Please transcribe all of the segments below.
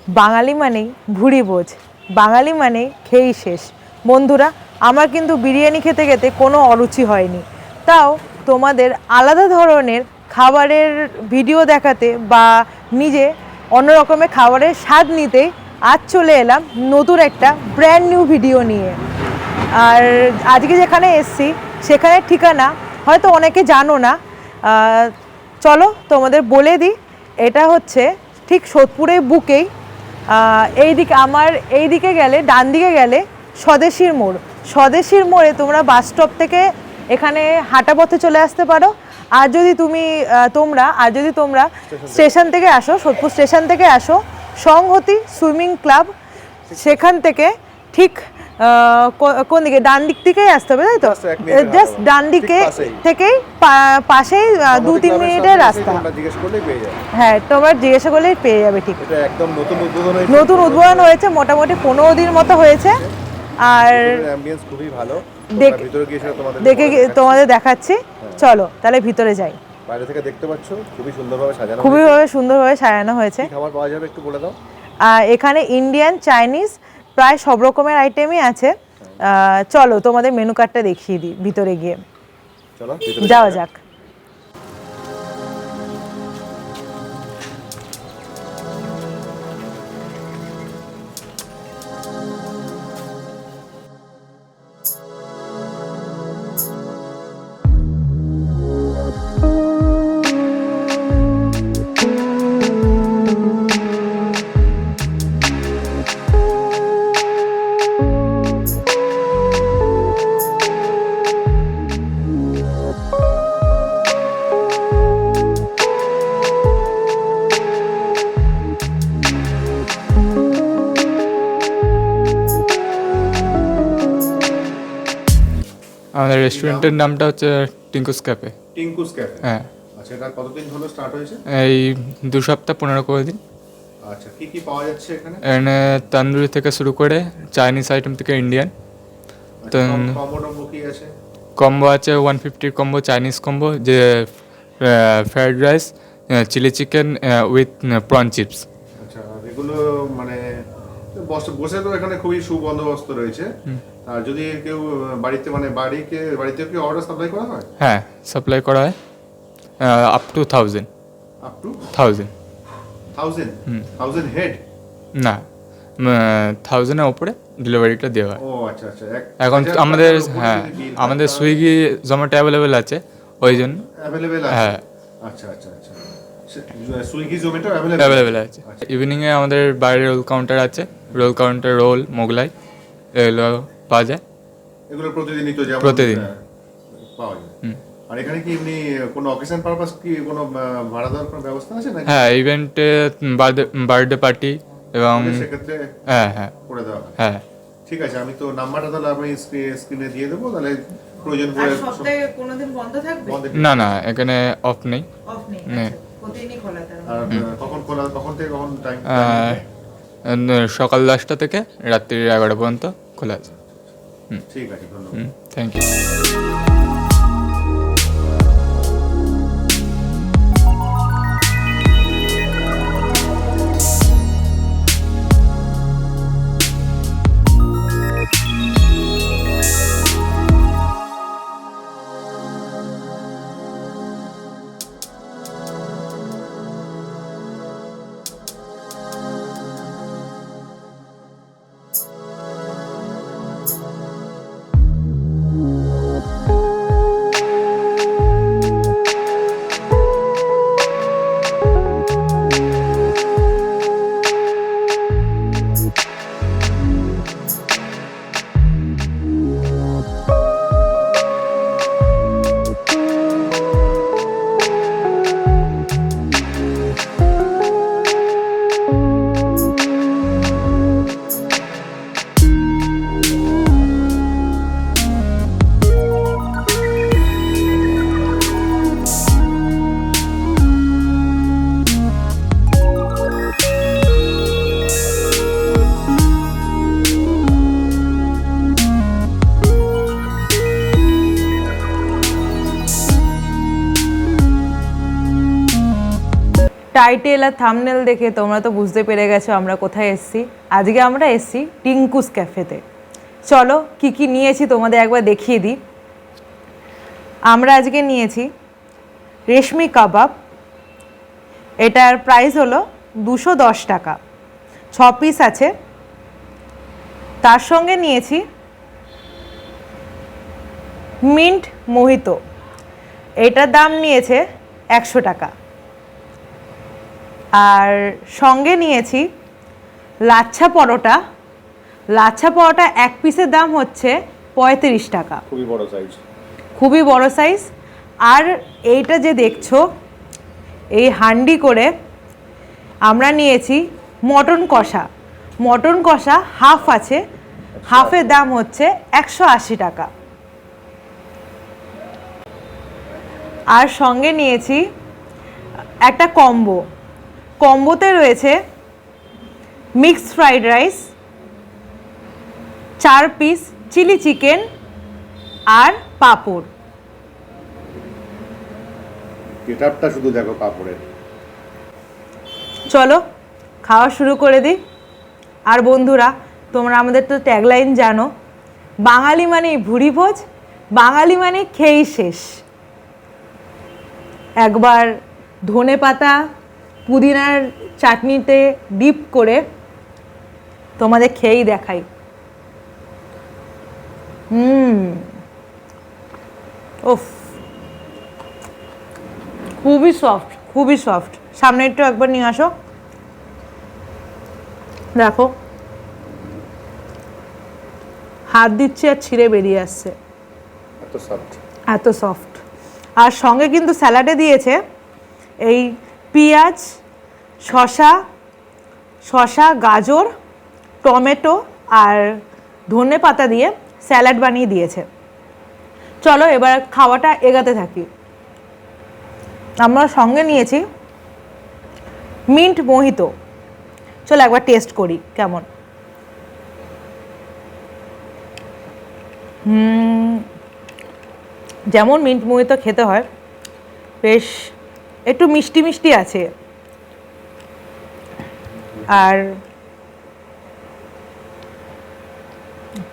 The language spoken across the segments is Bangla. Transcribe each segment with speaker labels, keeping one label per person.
Speaker 1: বাঙালি মানেই ভুঁড়ি বোঝ, বাঙালি মানেই খেয়েই শেষ। বন্ধুরা, আমার কিন্তু বিরিয়ানি খেতে খেতে কোনো অরুচি হয়নি, তাও তোমাদের আলাদা ধরনের খাবারের ভিডিও দেখাতে বা নিজে অন্য রকমের খাবারের স্বাদ নিতে আজ চলে এলাম নতুন একটা ব্র্যান্ড নিউ ভিডিও নিয়ে। আর আজকে যেখানে এসছি সেখানের ঠিকানা হয়তো অনেকে জানো না, চলো তোমাদের বলে দিই। এটা হচ্ছে ঠিক সোদপুরের বুকেই, এই দিকে গেলে, ডান দিকে গেলে স্বদেশীর মোড়। স্বদেশীর মোড়ে তোমরা বাস স্টপ থেকে এখানে হাঁটা পথে চলে আসতে পারো। আর যদি তোমরা স্টেশন থেকে আসো, সোদপুর স্টেশন থেকে আসো, সংহতি সুইমিং ক্লাব, সেখান থেকে ঠিক কোন দিকে, ডান দিক থেকেই আসতে হবে, তাই তো? জাস্ট ডান দিকে থেকেই পাশেই 2-3 মিনিটের রাস্তা। হ্যাঁ, তোমরা জিজ্ঞাসা করলেই পেয়ে যাবে। ঠিক,
Speaker 2: একদম
Speaker 1: নতুন উদ্বোধন হয়েছে, মোটামুটি 15 দিন মতো হয়েছে। আর
Speaker 2: অ্যাম্বিয়েন্স খুবই ভালো, ভিতরে গিয়ে
Speaker 1: তোমাদের দেখাচ্ছি। চলো তাহলে ভিতরে যাই।
Speaker 2: বাইরে থেকে দেখতে পাচ্ছ খুবই সুন্দরভাবে
Speaker 1: সাজানো হয়েছে।
Speaker 2: খাবার পাওয়া যাবে একটু বলে দাও।
Speaker 1: এখানে ইন্ডিয়ান, চাইনিজ প্রায় সব রকমের আইটেমই আছে। চলো তোমাদের মেনু কার্ডটা দেখিয়ে দিই ভিতরে গিয়ে।
Speaker 2: চলো
Speaker 1: যাওয়া যাক।
Speaker 3: আমাদের রেস্টুরেন্টের নামটা হচ্ছে টিঙ্কুস ক্যাফে।
Speaker 2: টিঙ্কুস ক্যাফে,
Speaker 3: হ্যাঁ।
Speaker 2: আচ্ছা, এটা কতদিন হলো স্টার্ট হয়েছে?
Speaker 3: এই 2 সপ্তাহ 15 দিন।
Speaker 2: আচ্ছা, কি কি পাওয়া যাচ্ছে এখানে?
Speaker 3: এখানে তন্দুরি থেকে শুরু করে চাইনিজ আইটেম থেকে ইন্ডিয়ান।
Speaker 2: তো কম্বো কি আছে?
Speaker 3: কম্বো আছে 150 কম্বো, চাইনিজ কম্বো, যে fried rice, chilli chicken with prawn chips.
Speaker 2: আচ্ছা, এগুলো মানে বসে তো এখানে খুবই সুবন্দোবস্ত রয়েছে। আর যদি কেউ বাড়িতে কি অর্ডার সাপ্লাই করা হয়?
Speaker 3: হ্যাঁ, সাপ্লাই করা হয় up to 1000।
Speaker 2: Up to
Speaker 3: 1000?
Speaker 2: 1000 head
Speaker 3: না, 1000 এর উপরে ডেলিভারিটা দেওয়া হয়।
Speaker 2: ও আচ্ছা আচ্ছা।
Speaker 3: এখন আমাদের সুইগি জোম্যাটো অ্যাভেলেবেল আছে, ওই জন্য
Speaker 2: অ্যাভেলেবেল আছে।
Speaker 3: হ্যাঁ,
Speaker 2: আচ্ছা আচ্ছা আচ্ছা, সুইগি জোম্যাটো
Speaker 3: অ্যাভেলেবেল আছে। ইভিনিংয়ে আমাদের বাইরে রোল কাউন্টার আছে, রোল কাউন্টার, রোল, মোগলাই এগুলো পাওয়া যায়।
Speaker 2: এগুলো প্রতিদিনই তো
Speaker 3: প্রতিদিন
Speaker 2: পাওয়া যায়। আর এখানে কি এমনি কোনো অকেশন পারপাস কি কোনো ভাড়া দেওয়ার কোনো ব্যবস্থা আছে নাকি?
Speaker 3: হ্যাঁ, ইভেন্টে, বার্থডে পার্টি এবং
Speaker 2: সেক্ষেত্রে
Speaker 3: হ্যাঁ
Speaker 2: করে দেওয়া হয়।
Speaker 3: হ্যাঁ,
Speaker 2: ঠিক আছে, আমি তো নাম্বারটা তাহলে আমি স্ক্রিনে দিয়ে দেবো, তাহলে প্রয়োজন পড়ে।
Speaker 1: সপ্তাহে কোনোদিন বন্ধ থাকবে?
Speaker 3: না, এখানে অফ নেই।
Speaker 1: প্রতিদিনই খোলা থাকে।
Speaker 2: আর কখন থেকে কখন টাইম?
Speaker 3: সকাল 10টা থেকে রাত্রি 11টা পর্যন্ত খোলা আছে।
Speaker 2: ঠিক আছে, ধন্যবাদ।
Speaker 3: Thank you.
Speaker 1: টাইটেল আর থাম্বনেল দেখে তোমরা তো বুঝতে পেরে গেছো আমরা কোথায় এসেছি। আজকে আমরা এসেছি টিঙ্কুস ক্যাফেতে। চলো কি কি নিয়েছি তোমাদের একবার দেখিয়ে দিই। আমরা আজকে নিয়েছি রেশমি কাবাব, এটার প্রাইস হলো 210 টাকা, 6 পিস আছে। তার সঙ্গে নিয়েছি মিন্ট মোহিতো, এটার দাম নিয়েছে 100 টাকা। আর সঙ্গে নিয়েছি লাচ্ছা পরোটা, লাচ্ছা পরোটা 1 পিসের দাম হচ্ছে 35 টাকা,
Speaker 2: খুবই বড় সাইজ,
Speaker 1: খুবই বড় সাইজ। আর এইটা যে দেখছো এই হান্ডি করে আমরা নিয়েছি মটন কষা, মটন কষা হাফ আছে, হাফের দাম হচ্ছে 180 টাকা। আর সঙ্গে নিয়েছি একটা কম্বো, কম্বোতে রয়েছে mixed fried rice, 4 piece chilli chicken আর পাঁপড়।
Speaker 2: গেটআপটা শুধু দেখো পাপড়ের।
Speaker 1: চলো খাওয়া শুরু করে দিই। আর বন্ধুরা, তোমরা আমাদের তো ট্যাগলাইন জানো, বাঙালি মানেই ভুরি ভোজ, বাঙালি মানে খেয়েই শেষ। একবার ধনেপাতা পুদিনার চাটনিতে ডিপ করে তোমাদের খেয়েই দেখাই। ওফ, খুবই সফট, খুবই সফট। সামনে একটু একবার নিয়ে আসো, দেখো হাত দিচ্ছে আর ছিঁড়ে বেরিয়ে আসছে,
Speaker 2: এত সফট,
Speaker 1: এত সফট। আর সঙ্গে কিন্তু স্যালাডে দিয়েছে এই পেঁয়াজ, শসা, গাজর, টমেটো আর ধনেপাতা দিয়ে স্যালাড বানিয়ে দিয়েছে। চলো এবার খাওয়াটা এগাতে থাকি। আমরা সঙ্গে নিয়েছি মিন্ট মোহিতো, চলো একবার টেস্ট করি কেমন। যেমন মিন্ট মোহিতো খেতে হয়, বেশ একটু মিষ্টি মিষ্টি আছে। আর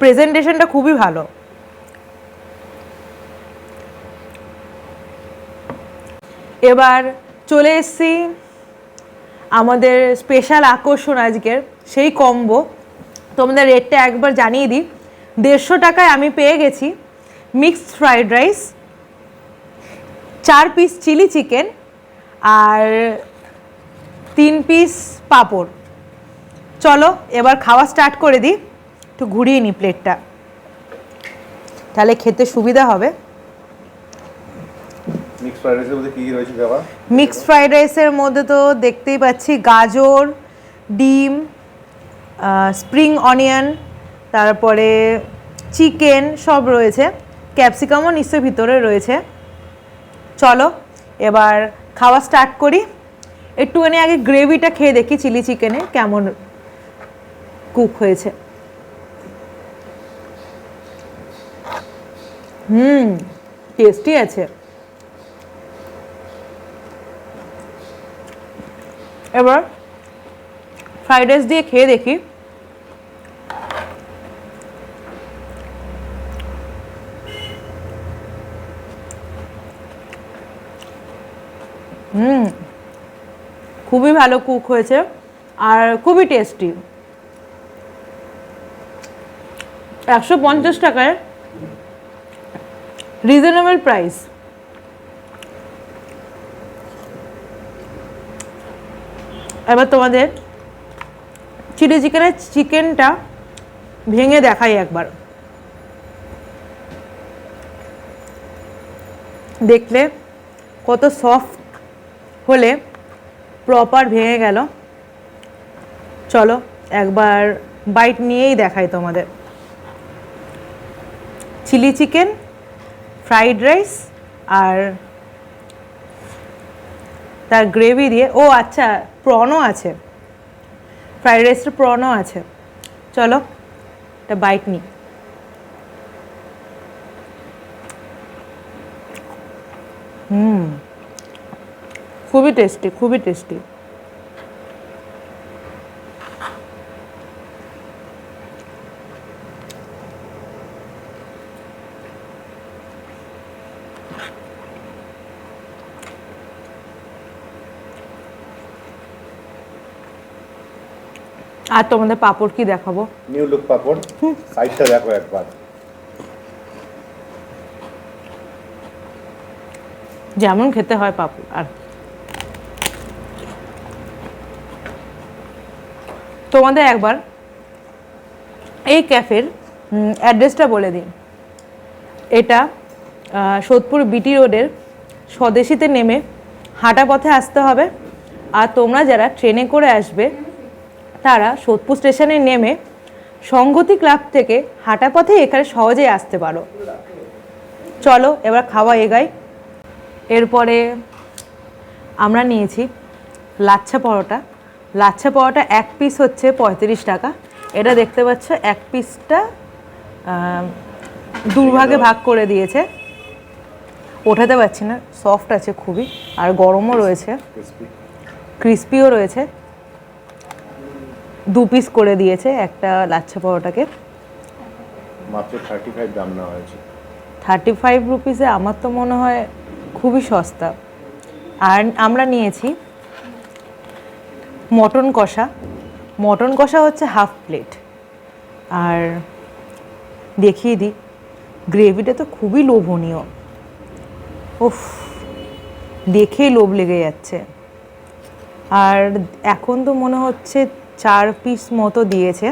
Speaker 1: প্রেজেন্টেশনটা খুবই ভালো। এবার চলে এসেছি আমাদের স্পেশাল আকর্ষণ আজকের, সেই কম্বো। তোমাদের রেটটা একবার জানিয়ে দিই। 150 টাকায় আমি পেয়ে গেছি mixed fried rice, 4 piece chilli chicken আর 3 পিস পাঁপড়। চলো এবার খাওয়া স্টার্ট করে দিই। একটু ঘুরিয়ে নিই প্লেটটা, তাহলে খেতে সুবিধা হবে।
Speaker 2: মিক্স ফ্রাইড রাইসের মধ্যে কি রয়েছে বাবা?
Speaker 1: মিক্সড ফ্রাইড রাইসের মধ্যে তো দেখতেই পাচ্ছি গাজর, ডিম, স্প্রিং অনিয়ন, তারপরে চিকেন সব রয়েছে, ক্যাপসিকামও নিশ্চয়ই ভিতরে রয়েছে। চলো এবার খাওয়া স্টার্ট করি। একটুখানি আগে গ্রেভিটা খেয়ে দেখি চিলি চিকেনে কেমন কুক হয়েছে। টেস্টি আছে। এবার ফ্রাইড রাইস দিয়ে খেয়ে দেখি। খুবই ভালো কুক হয়েছে আর খুবই টেস্টি। 150 টাকায় রিজনেবল প্রাইস। এবার তোমাদের চিলি চিকেনের চিকেনটা ভেঙে দেখাই একবার, দেখলে কত সফট হলে প্রপার ভেঙে গেল। চলো একবার বাইট নিয়েই দেখাই তোমাদের। চিলি চিকেন, ফ্রাইড রাইস আর তার গ্রেভি দিয়ে, ও আচ্ছা প্রনও আছে, ফ্রাইড রাইসের প্রনও আছে। চলো একটা বাইট নিই। খুবই টেস্টি, খুবই টেস্টি। আর তোমাদের পাপড় কি দেখাবো?
Speaker 2: নিউ লুক পাপড়, সাইডটা দেখো একবার।
Speaker 1: যেমন খেতে হয় পাপড়। আর তোমাদের একবার এই ক্যাফের অ্যাড্রেসটা বলে দিন। এটা সোদপুর বিটি রোডের স্বদেশীতে নেমে হাঁটা পথে আসতে হবে। আর তোমরা যারা ট্রেনে করে আসবে তারা সোদপুর স্টেশনে নেমে সংগতি ক্লাব থেকে হাঁটা পথে এখানে সহজেই আসতে পারো। চলো এবার খাওয়া এগাই। এরপরে আমরা নিয়েছি লাচ্ছা পরোটা। লাচ্ছা পরোটা এক পিস হচ্ছে 35 টাকা। এটা দেখতে পাচ্ছ এক পিসটা দুভাগে ভাগ করে দিয়েছে, ওঠাতে পারছি না, সফট আছে খুবই, আর গরমও রয়েছে, ক্রিস্পিও রয়েছে। 2 পিস করে দিয়েছে একটা লাচ্ছা পরোটাকে,
Speaker 2: মাত্র 35 দাম নেওয়া হয়েছে।
Speaker 1: 35 রুপিসে আমার তো মনে হয় খুবই সস্তা। আর আমরা নিয়েছি মটন কষা। মটন কষা হচ্ছে হাফ প্লেট। আর দেখিয়ে দিই, গ্রেভিটা তো খুবই লোভনীয়, উফ দেখেই লোভ লেগে যাচ্ছে। আর এখন তো মনে হচ্ছে 4 পিস মতো দিয়েছে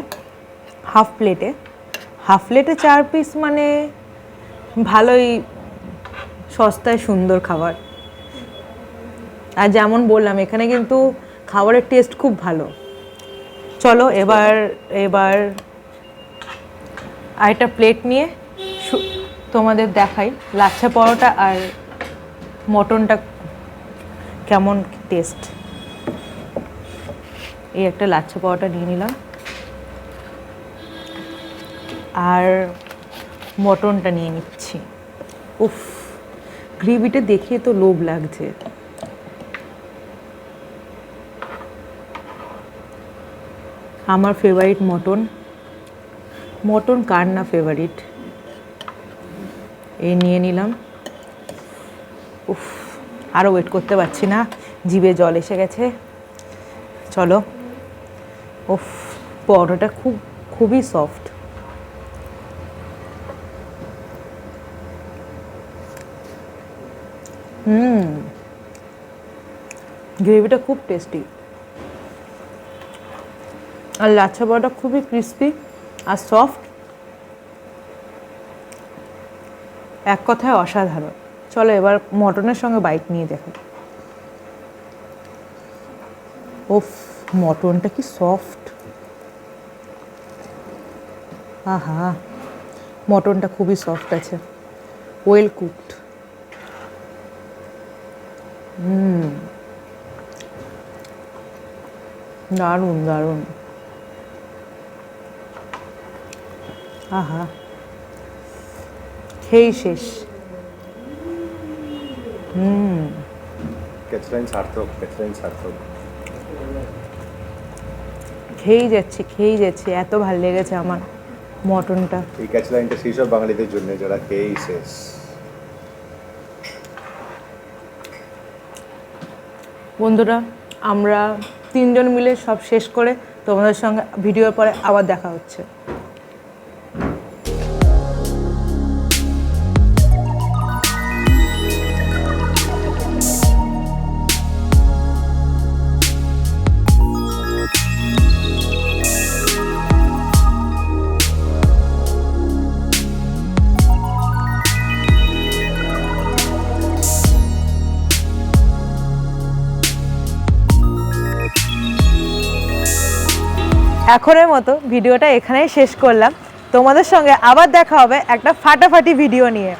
Speaker 1: হাফ প্লেটে। হাফ প্লেটে 4 পিস মানে ভালোই সস্তায় সুন্দর খাবার। আর যেমন বললাম এখানে কিন্তু খাবারের টেস্ট খুব ভালো। চলো এবার আরেকটা প্লেট নিয়ে তোমাদের দেখাই লাচ্ছা পরোটা আর মটনটা কেমন টেস্ট। এই একটা লাচ্ছা পরোটা নিয়ে নিলাম, আর মটনটা নিয়ে নিচ্ছি। উফ গ্রেভিটা দেখে তো লোভ লাগছে। আমার ফেভারিট মটন। মটন কার না ফেভারিট। এই নিয়ে নিলাম। উফ আরও ওয়েট করতে পারছি না, জিভে জল এসে গেছে। চলো। উফ পরোটাটা খুবই সফট। গ্রেভিটা খুব টেস্টি। আর লাচ্ছা পরোটা খুবই ক্রিস্পি আর সফট, এক কথায় অসাধারণ। চলো এবার মটনের সঙ্গে বাইট নিয়ে দেখো। ওফ মটনটা কি সফট, আহা মটনটা খুবই সফট আছে, ওয়েল কুকড। দারুণ দারুণ, আহা খেয়েই শেষ।
Speaker 2: ক্যাচলাইন সার্থক, ক্যাচলাইন সার্থক।
Speaker 1: খেয়েই যাচ্ছি, এত ভালো লেগেছে আমার মটনটা।
Speaker 2: এই ক্যাচলাইনটা সেই সব বাঙালিদের জন্য যারা খেয়েই শেষ।
Speaker 1: বন্ধুরা আমরা 3 জন মিলে সব শেষ করে তোমাদের সঙ্গে ভিডিওর পরে আবার দেখা হচ্ছে। এখনের মতো ভিডিওটা এখানেই শেষ করলাম। তোমাদের সঙ্গে আবার দেখা হবে একটা ফাটাফাটি ভিডিও নিয়ে।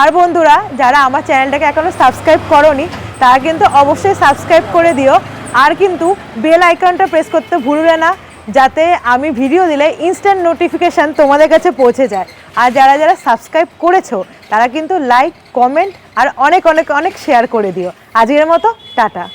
Speaker 1: আর বন্ধুরা যারা আমার চ্যানেলটাকে এখনও সাবস্ক্রাইব করোনি তারা কিন্তু অবশ্যই সাবস্ক্রাইব করে দিও। আর কিন্তু বেল আইকনটা প্রেস করতে ভুলবে না, যাতে আমি ভিডিও দিলে ইনস্ট্যান্ট নোটিফিকেশান তোমাদের কাছে পৌঁছে যায়। আর যারা যারা সাবস্ক্রাইব করেছো তারা কিন্তু লাইক, কমেন্ট আর অনেক অনেক অনেক শেয়ার করে দিও। আজকের মতো টাটা।